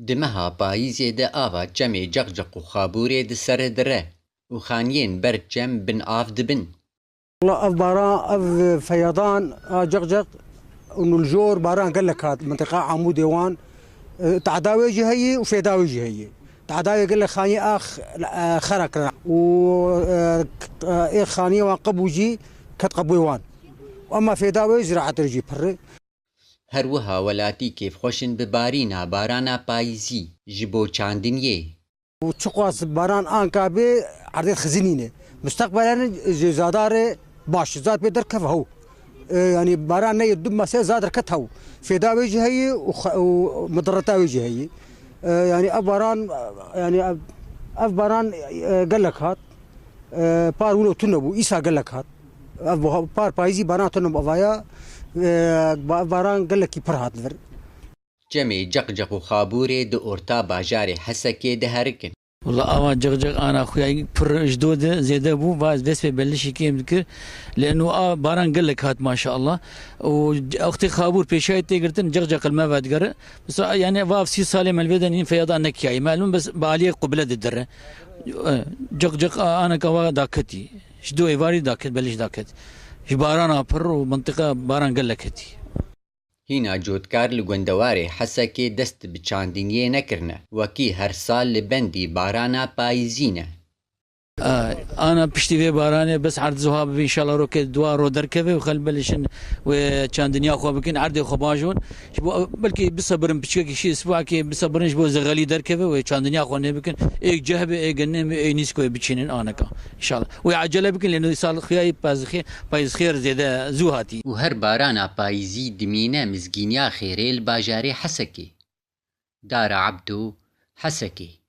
دمها پاییزê de ava çemê ceqceq û xaborê di serê dire û xaniyên ber çem bin av dibin. والله اف باران اف فيضان جقجق انه الجور باران قال لك هذا منطقه عمود ديوان تعداوي جهيه وفيداوي جهيه تعداوي قال لك خاني اخ خرق و ايه خاني وقبوجي كتقبويوان واما فيداوي زراعه رجي بر هەروەها وەلاتی کێفخۆشن bi barîna barana payîzî ji bo çandiniyê. وتشقواس باران انكابي عرض خزينينه مستقبلا زادار باش زاد بيدر كفهو يعني باران يدم مسا زاد ركتهو فيداوي جهي ومضرتاوي جهي يعني اباران يعني افباران قال لك هات بار ولو تنبو ايسا قال لك هات بار بايزي باران تنبو افايا باران قال لك يبرهات الفر Cemê ceqceq û xaborê di orta bajarê Hesekê de herikin. والله أوا جغجغ أنا أخويا بر جدود زيادة بو باز بس ببلش كيم ذكر لأنه باران قال لك هات ما شاء الله وأختي خابور بيشاي تيجرتن جغجغ الماء بعد بس يعني واف سي سالم البدن في يضع نكيا معلوم بس بعليه قبلة الدرة جغجغ أنا كوا داكتي شدو إيفاري داكت بلش داكت باران أبر ومنطقة باران قال لك هتي هینا جوتکار li gundewarê Hesekê dest bi çandiniyê nekirine wekî her sal li bendî barana payîzî ne. أنا بشتي في باراني بس عرض زهاب إن شاء الله روكي دوا رو دركبه وخل بلشن وكان دنيا خو بكين عرض خو باجون بلكي بصبرن بشكل شيء أسبوع كي بصبرن شبو زغالي دركبه وكان دنيا خو نبكين إيك جهبه إيك جنم إيه نسكو بتشينن أنا كا إن شاء الله ويعجله بكين لأنه صار خياي باز خير زيادة زوهاتي. و her barana payîzî dimîne mizgîniya xêrê li bajarê Hesekê. Dara Ebdo, Hesekê.